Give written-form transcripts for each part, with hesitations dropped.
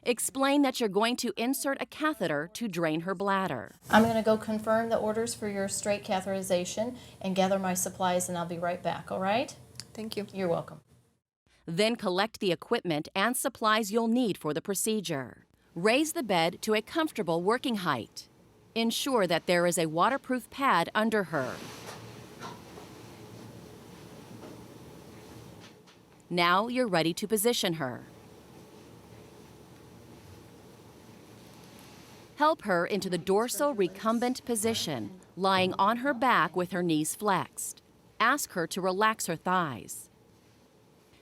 Explain that you're going to insert a catheter to drain her bladder. I'm going to go confirm the orders for your straight catheterization and gather my supplies, and I'll be right back, all right? Thank you. You're welcome. Then collect the equipment and supplies you'll need for the procedure. Raise the bed to a comfortable working height. Ensure that there is a waterproof pad under her. Now you're ready to position her. Help her into the dorsal recumbent position, lying on her back with her knees flexed. Ask her to relax her thighs.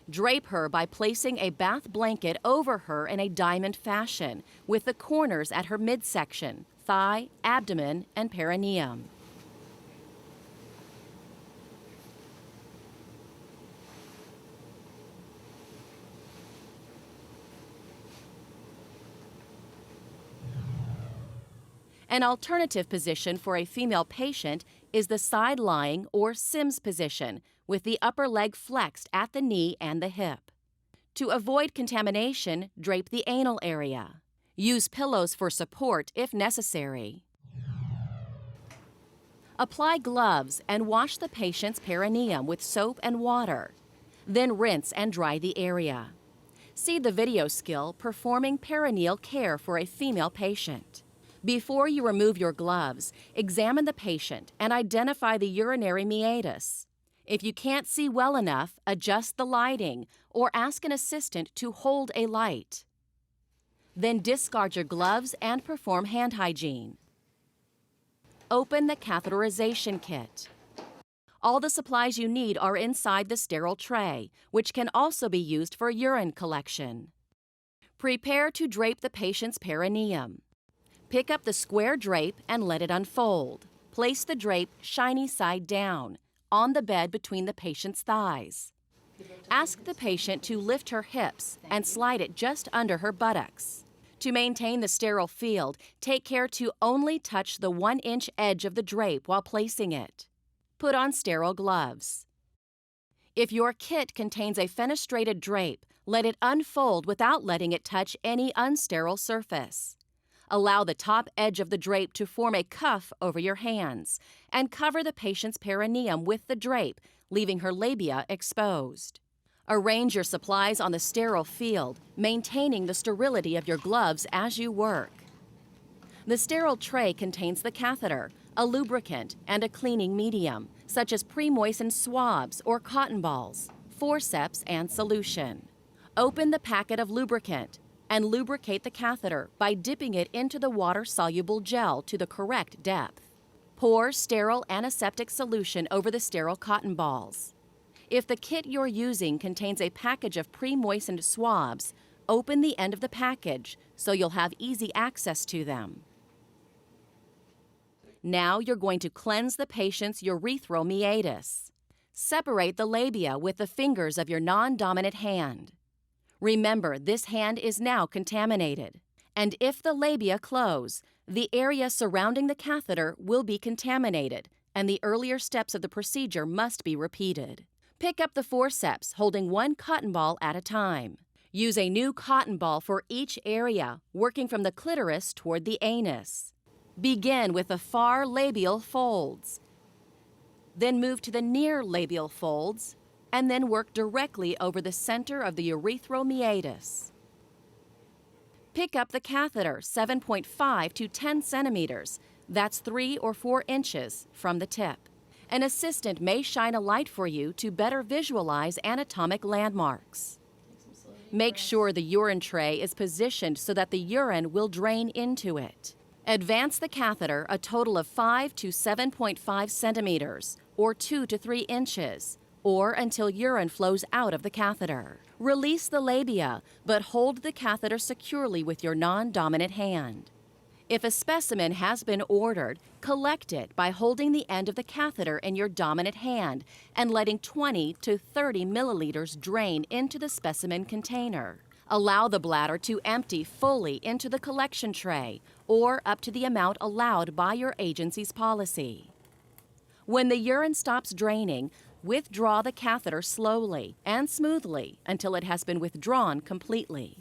Drape her by placing a bath blanket over her in a diamond fashion, with the corners at her midsection, thigh, abdomen, and perineum. An alternative position for a female patient is the side-lying or Sims position, with the upper leg flexed at the knee and the hip. To avoid contamination, drape the anal area. Use pillows for support if necessary. Apply gloves and wash the patient's perineum with soap and water. Then rinse and dry the area. See the video skill performing perineal care for a female patient. Before you remove your gloves, examine the patient and identify the urinary meatus. If you can't see well enough, adjust the lighting or ask an assistant to hold a light. Then discard your gloves and perform hand hygiene. Open the catheterization kit. All the supplies you need are inside the sterile tray, which can also be used for urine collection. Prepare to drape the patient's perineum. Pick up the square drape and let it unfold. Place the drape shiny side down, on the bed between the patient's thighs. Ask the patient to lift her hips and slide it just under her buttocks. To maintain the sterile field, take care to only touch the 1-inch edge of the drape while placing it. Put on sterile gloves. If your kit contains a fenestrated drape, let it unfold without letting it touch any unsterile surface. Allow the top edge of the drape to form a cuff over your hands, and cover the patient's perineum with the drape, leaving her labia exposed. Arrange your supplies on the sterile field, maintaining the sterility of your gloves as you work. The sterile tray contains the catheter, a lubricant, and a cleaning medium, such as pre-moistened swabs or cotton balls, forceps, and solution. Open the packet of lubricant and lubricate the catheter by dipping it into the water-soluble gel to the correct depth. Pour sterile antiseptic solution over the sterile cotton balls. If the kit you're using contains a package of pre-moistened swabs, open the end of the package so you'll have easy access to them. Now you're going to cleanse the patient's urethral meatus. Separate the labia with the fingers of your non-dominant hand. Remember, this hand is now contaminated, and if the labia close, the area surrounding the catheter will be contaminated, and the earlier steps of the procedure must be repeated. Pick up the forceps, holding one cotton ball at a time. Use a new cotton ball for each area, working from the clitoris toward the anus. Begin with the far labial folds. Then move to the near labial folds, and then work directly over the center of the urethral meatus. Pick up the catheter 7.5 to 10 centimeters, that's 3 or 4 inches, from the tip. An assistant may shine a light for you to better visualize anatomic landmarks. Make sure the urine tray is positioned so that the urine will drain into it. Advance the catheter a total of 5 to 7.5 centimeters, or 2 to 3 inches, or until urine flows out of the catheter. Release the labia, but hold the catheter securely with your non-dominant hand. If a specimen has been ordered, collect it by holding the end of the catheter in your dominant hand and letting 20 to 30 milliliters drain into the specimen container. Allow the bladder to empty fully into the collection tray or up to the amount allowed by your agency's policy. When the urine stops draining, withdraw the catheter slowly and smoothly until it has been withdrawn completely.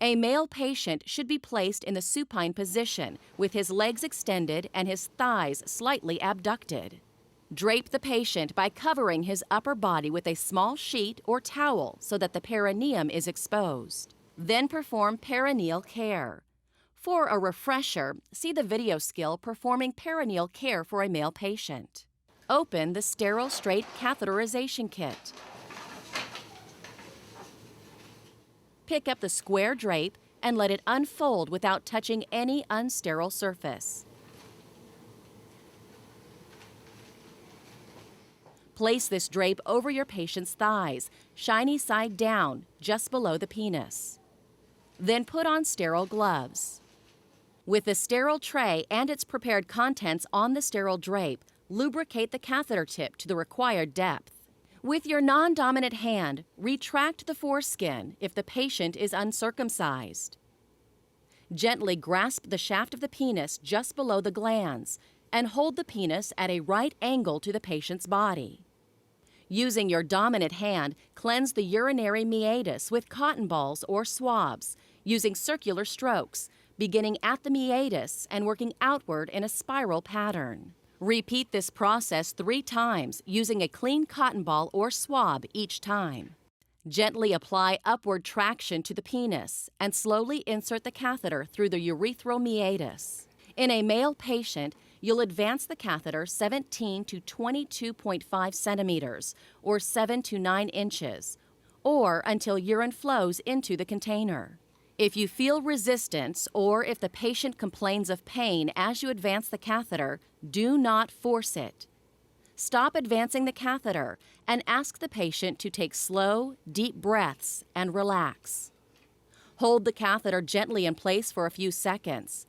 A male patient should be placed in the supine position with his legs extended and his thighs slightly abducted. Drape the patient by covering his upper body with a small sheet or towel so that the perineum is exposed. Then perform perineal care. For a refresher, see the video skill performing perineal care for a male patient. Open the sterile straight catheterization kit. Pick up the square drape and let it unfold without touching any unsterile surface. Place this drape over your patient's thighs, shiny side down, just below the penis. Then put on sterile gloves. With the sterile tray and its prepared contents on the sterile drape, lubricate the catheter tip to the required depth. With your non-dominant hand, retract the foreskin if the patient is uncircumcised. Gently grasp the shaft of the penis just below the glands and hold the penis at a right angle to the patient's body. Using your dominant hand, cleanse the urinary meatus with cotton balls or swabs, using circular strokes, beginning at the meatus and working outward in a spiral pattern. Repeat this process 3 times using a clean cotton ball or swab each time. Gently apply upward traction to the penis and slowly insert the catheter through the urethral meatus. In a male patient, you'll advance the catheter 17 to 22.5 centimeters or 7 to 9 inches, or until urine flows into the container. If you feel resistance or if the patient complains of pain as you advance the catheter, do not force it. Stop advancing the catheter and ask the patient to take slow, deep breaths and relax. Hold the catheter gently in place for a few seconds.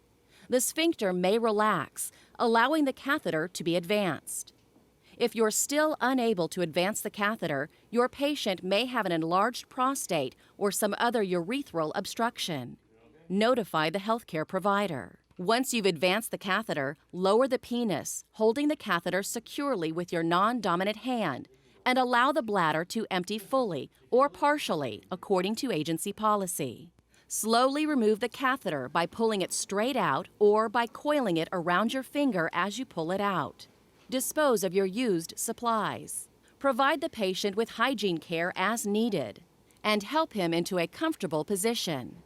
The sphincter may relax, allowing the catheter to be advanced. If you're still unable to advance the catheter, your patient may have an enlarged prostate or some other urethral obstruction. Notify the healthcare provider. Once you've advanced the catheter, lower the penis, holding the catheter securely with your non-dominant hand, and allow the bladder to empty fully or partially according to agency policy. Slowly remove the catheter by pulling it straight out or by coiling it around your finger as you pull it out. Dispose of your used supplies. Provide the patient with hygiene care as needed, and help him into a comfortable position.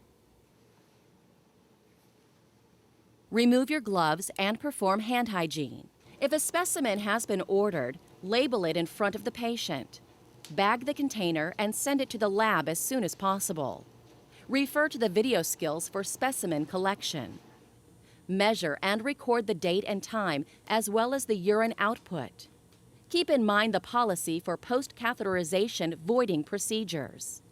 Remove your gloves and perform hand hygiene. If a specimen has been ordered, label it in front of the patient. Bag the container and send it to the lab as soon as possible. Refer to the video skills for specimen collection. Measure and record the date and time as well as the urine output. Keep in mind the policy for post-catheterization voiding procedures.